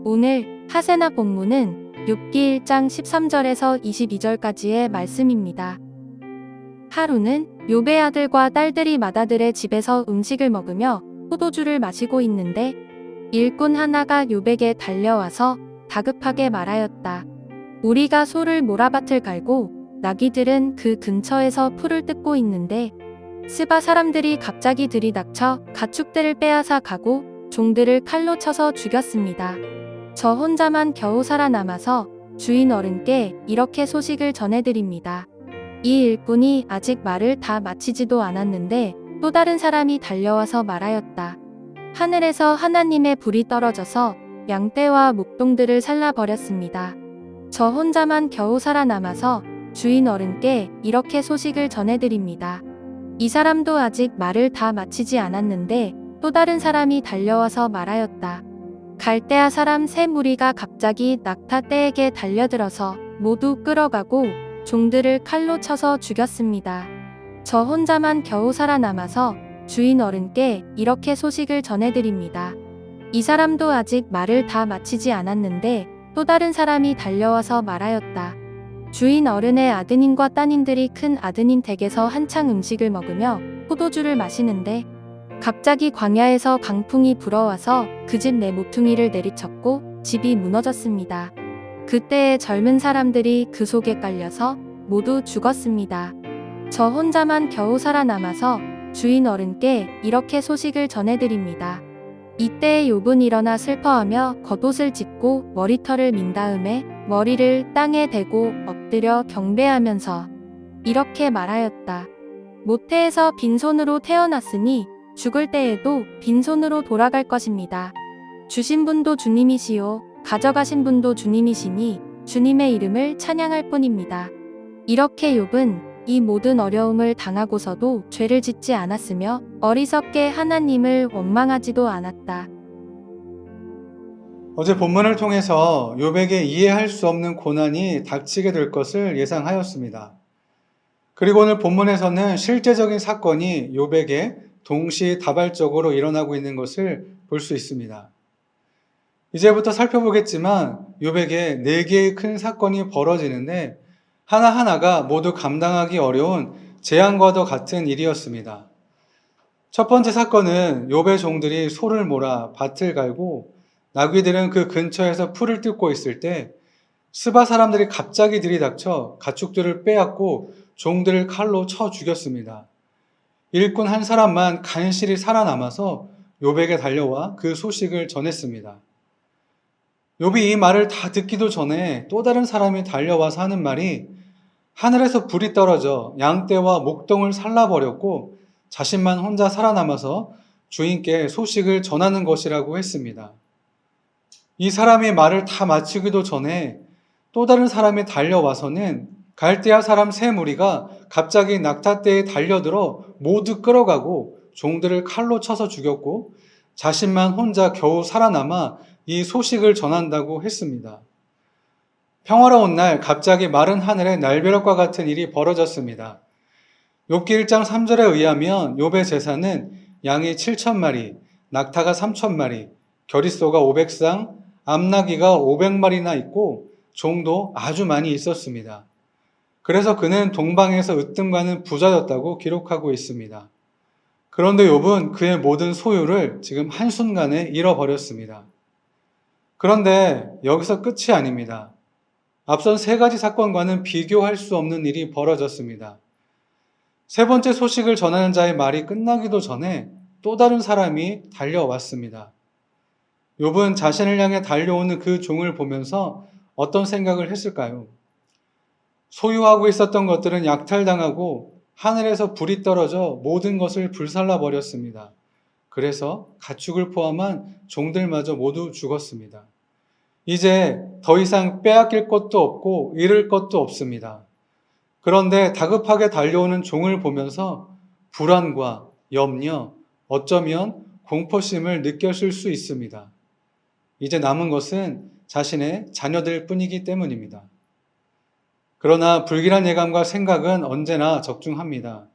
오늘 하세나 본문은 욥기 1장 13절에서 22절까지의 말씀입니다. 하루는 욥의 아들과 딸들이 맏아들의 집에서 음식을 먹으며 포도주를 마시고 있는데 일꾼 하나가 욥에게 달려와서 다급하게 말하였다. 우리가 소를 모라밭을 갈고 나귀들은 그 근처에서 풀을 뜯고 있는데 스바 사람들이 갑자기 들이닥쳐 가축들을 빼앗아 가고 종들을 칼로 쳐서 죽였습니다. 저 혼자만 겨우 살아남아서 주인 어른께 이렇게 소식을 전해드립니다. 이 일꾼이 아직 말을 다 마치지도 않았는데 또 다른 사람이 달려와서 말하였다. 하늘에서 하나님의 불이 떨어져서 양떼와 목동들을 살라버렸습니다. 저 혼자만 겨우 살아남아서 주인 어른께 이렇게 소식을 전해드립니다. 이 사람도 아직 말을 다 마치지 않았는데 또 다른 사람이 달려와서 말하였다. 갈대아 사람 세 무리가 갑자기 낙타 떼에게 달려들어서 모두 끌어가고 종들을 칼로 쳐서 죽였습니다. 저 혼자만 겨우 살아남아서 주인 어른께 이렇게 소식을 전해드립니다. 이 사람도 아직 말을 다 마치지 않았는데 또 다른 사람이 달려와서 말하였다. 주인 어른의 아드님과 따님들이 큰 아드님 댁에서 한창 음식을 먹으며 포도주를 마시는데 갑자기 광야에서 강풍이 불어와서 그 집 내 모퉁이를 내리쳤고 집이 무너졌습니다. 그때의 젊은 사람들이 그 속에 깔려서 모두 죽었습니다. 저 혼자만 겨우 살아남아서 주인 어른께 이렇게 소식을 전해드립니다. 이때 욥은 일어나 슬퍼하며 겉옷을 찢고 머리털을 민 다음에 머리를 땅에 대고 엎드려 경배하면서 이렇게 말하였다. 모태에서 빈손으로 태어났으니 죽을 때에도 빈손으로 돌아갈 것입니다. 주신 분도 주님이시요 가져가신 분도 주님이시니 주님의 이름을 찬양할 뿐입니다. 이렇게 욥은 이 모든 어려움을 당하고서도 죄를 짓지 않았으며 어리석게 하나님을 원망하지도 않았다. 어제 본문을 통해서 욥에게 이해할 수 없는 고난이 닥치게 될 것을 예상하였습니다. 그리고 오늘 본문에서는 실제적인 사건이 욥에게 동시다발적으로 일어나고 있는 것을 볼 수 있습니다. 이제부터 살펴보겠지만 욥에게 4개의 큰 사건이 벌어지는데 하나하나가 모두 감당하기 어려운 재앙과도 같은 일이었습니다. 첫 번째 사건은 욥의 종들이 소를 몰아 밭을 갈고 나귀들은 그 근처에서 풀을 뜯고 있을 때 스바 사람들이 갑자기 들이닥쳐 가축들을 빼앗고 종들을 칼로 쳐 죽였습니다. 일꾼 한 사람만 간신히 살아남아서 욥에게 달려와 그 소식을 전했습니다. 욥이 이 말을 다 듣기도 전에 또 다른 사람이 달려와서 하는 말이 하늘에서 불이 떨어져 양떼와 목동을 살라버렸고 자신만 혼자 살아남아서 주인께 소식을 전하는 것이라고 했습니다. 이 사람이 말을 다 마치기도 전에 또 다른 사람이 달려와서는 갈대아 사람 세 무리가 갑자기 낙타떼에 달려들어 모두 끌어가고 종들을 칼로 쳐서 죽였고 자신만 혼자 겨우 살아남아 이 소식을 전한다고 했습니다. 평화로운 날 갑자기 마른 하늘에 날벼락과 같은 일이 벌어졌습니다. 욥기 1장 3절에 의하면 욥의 재산은 양이 7,000마리, 낙타가 3,000마리, 겨릿소가 500쌍, 암나귀가 500마리나 있고 종도 아주 많이 있었습니다. 그래서 그는 동방에서 으뜸가는 부자였다고 기록하고 있습니다. 그런데 욥은 그의 모든 소유를 지금 한순간에 잃어버렸습니다. 그런데 여기서 끝이 아닙니다. 앞선 3가지 사건과는 비교할 수 없는 일이 벌어졌습니다. 세 번째 소식을 전하는 자의 말이 끝나기도 전에 또 다른 사람이 달려왔습니다. 욥은 자신을 향해 달려오는 그 종을 보면서 어떤 생각을 했을까요? 소유하고 있었던 것들은 약탈당하고 하늘에서 불이 떨어져 모든 것을 불살라 버렸습니다. 그래서 가축을 포함한 종들마저 모두 죽었습니다. 이제 더 이상 빼앗길 것도 없고 잃을 것도 없습니다. 그런데 다급하게 달려오는 종을 보면서 불안과 염려, 어쩌면 공포심을 느꼈을 수 있습니다. 이제 남은 것은 자신의 자녀들 뿐이기 때문입니다. 그러나 불길한 예감과 생각은 언제나 적중합니다.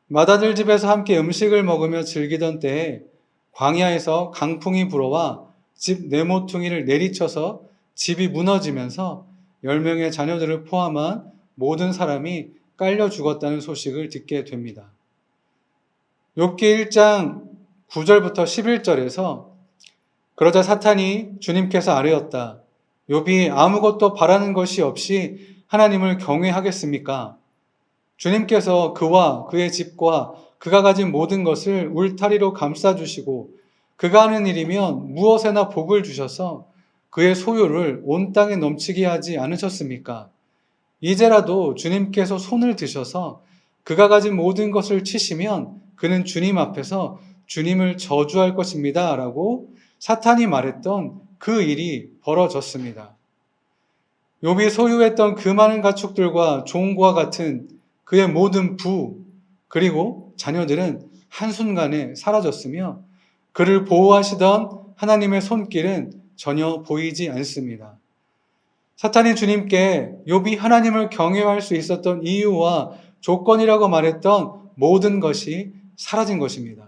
맏아들 집에서 함께 음식을 먹으며 즐기던 때에 광야에서 강풍이 불어와 집 네모퉁이를 내리쳐서 집이 무너지면서 10명의 자녀들을 포함한 모든 사람이 깔려 죽었다는 소식을 듣게 됩니다. 욥기 1장 9절부터 11절에서 그러자 사탄이 주님께서 아뢰었다. 욥이 아무것도 바라는 것이 없이 하나님을 경외하겠습니까? 주님께서 그와 그의 집과 그가 가진 모든 것을 울타리로 감싸주시고 그가 하는 일이면 무엇에나 복을 주셔서 그의 소유를 온 땅에 넘치게 하지 않으셨습니까? 이제라도 주님께서 손을 드셔서 그가 가진 모든 것을 치시면 그는 주님 앞에서 주님을 저주할 것입니다. 라고 사탄이 말했던 그 일이 벌어졌습니다. 욥이 소유했던 그 많은 가축들과 종과 같은 그의 모든 부 그리고 자녀들은 한순간에 사라졌으며 그를 보호하시던 하나님의 손길은 전혀 보이지 않습니다. 사탄이 주님께 욥이 하나님을 경외할 수 있었던 이유와 조건이라고 말했던 모든 것이 사라진 것입니다.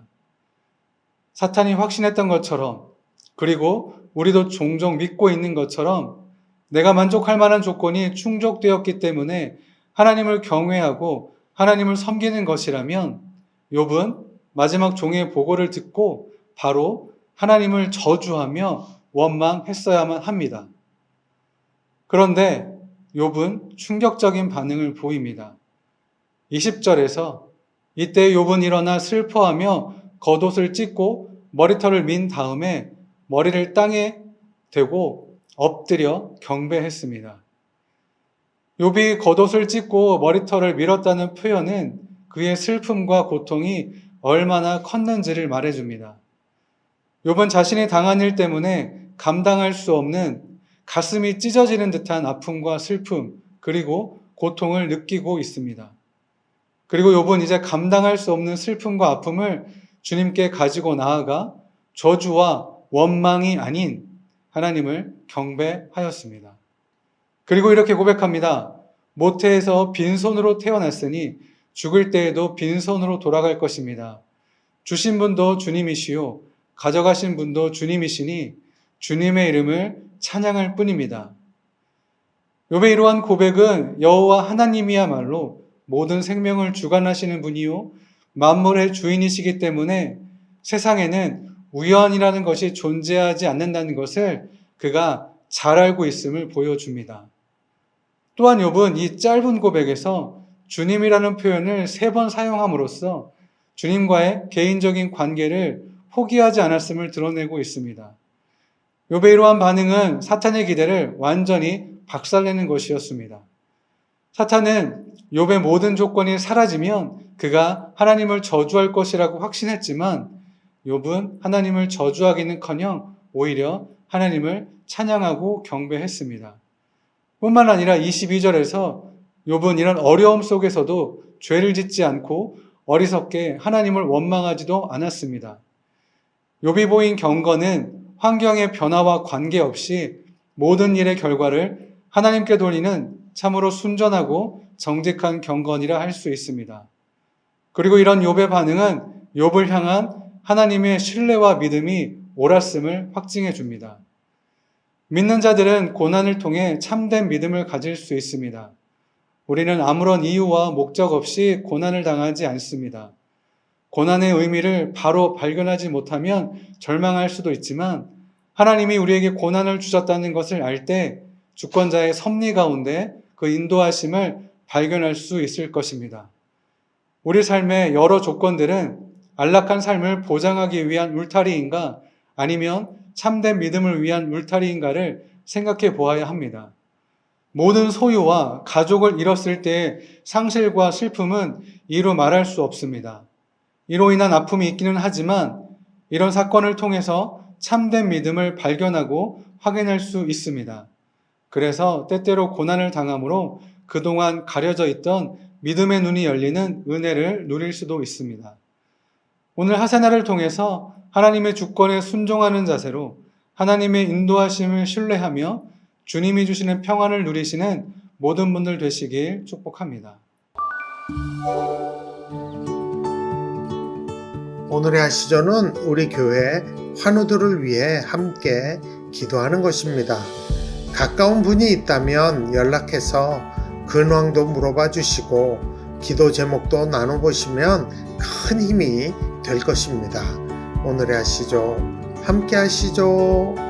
사탄이 확신했던 것처럼 그리고 우리도 종종 믿고 있는 것처럼 내가 만족할 만한 조건이 충족되었기 때문에 하나님을 경외하고 하나님을 섬기는 것이라면 욥은 마지막 종의 보고를 듣고 바로 하나님을 저주하며 원망했어야만 합니다. 그런데 욥은 충격적인 반응을 보입니다. 20절에서 이때 욥은 일어나 슬퍼하며 겉옷을 찢고 머리털을 민 다음에 머리를 땅에 대고 엎드려 경배했습니다. 욥이 겉옷을 찢고 머리털을 밀었다는 표현은 그의 슬픔과 고통이 얼마나 컸는지를 말해줍니다. 욥은 자신이 당한 일 때문에 감당할 수 없는 가슴이 찢어지는 듯한 아픔과 슬픔 그리고 고통을 느끼고 있습니다. 그리고 욥은 이제 감당할 수 없는 슬픔과 아픔을 주님께 가지고 나아가 저주와 원망이 아닌 하나님을 경배하였습니다. 그리고 이렇게 고백합니다. 모태에서 빈손으로 태어났으니 죽을 때에도 빈손으로 돌아갈 것입니다. 주신 분도 주님이시요 가져가신 분도 주님이시니 주님의 이름을 찬양할 뿐입니다. 욥의 이러한 고백은 여호와 하나님이야말로 모든 생명을 주관하시는 분이요 만물의 주인이시기 때문에 세상에는 우연이라는 것이 존재하지 않는다는 것을 그가 잘 알고 있음을 보여줍니다. 또한 욥은 이 짧은 고백에서 주님이라는 표현을 3번 사용함으로써 주님과의 개인적인 관계를 포기하지 않았음을 드러내고 있습니다. 욥의 이러한 반응은 사탄의 기대를 완전히 박살내는 것이었습니다. 사탄은 욥의 모든 조건이 사라지면 그가 하나님을 저주할 것이라고 확신했지만 욥은 하나님을 저주하기는커녕 오히려 하나님을 찬양하고 경배했습니다. 뿐만 아니라 22절에서 욥은 이런 어려움 속에서도 죄를 짓지 않고 어리석게 하나님을 원망하지도 않았습니다. 욥이 보인 경건은 환경의 변화와 관계없이 모든 일의 결과를 하나님께 돌리는 참으로 순전하고 정직한 경건이라 할 수 있습니다. 그리고 이런 욥의 반응은 욥을 향한 하나님의 신뢰와 믿음이 옳았음을 확증해 줍니다. 믿는 자들은 고난을 통해 참된 믿음을 가질 수 있습니다. 우리는 아무런 이유와 목적 없이 고난을 당하지 않습니다. 고난의 의미를 바로 발견하지 못하면 절망할 수도 있지만 하나님이 우리에게 고난을 주셨다는 것을 알 때 주권자의 섭리 가운데 그 인도하심을 발견할 수 있을 것입니다. 우리 삶의 여러 조건들은 안락한 삶을 보장하기 위한 울타리인가 아니면 참된 믿음을 위한 울타리인가를 생각해 보아야 합니다. 모든 소유와 가족을 잃었을 때의 상실과 슬픔은 이루 말할 수 없습니다. 이로 인한 아픔이 있기는 하지만 이런 사건을 통해서 참된 믿음을 발견하고 확인할 수 있습니다. 그래서 때때로 고난을 당함으로 그동안 가려져 있던 믿음의 눈이 열리는 은혜를 누릴 수도 있습니다. 오늘 하세나를 통해서 하나님의 주권에 순종하는 자세로 하나님의 인도하심을 신뢰하며 주님이 주시는 평안을 누리시는 모든 분들 되시길 축복합니다. 오늘의 하시조는 우리 교회 환우들을 위해 함께 기도하는 것입니다. 가까운 분이 있다면 연락해서 근황도 물어봐 주시고 기도 제목도 나눠보시면 큰 힘이 될 것입니다. 오늘의 하시조 함께 하시죠.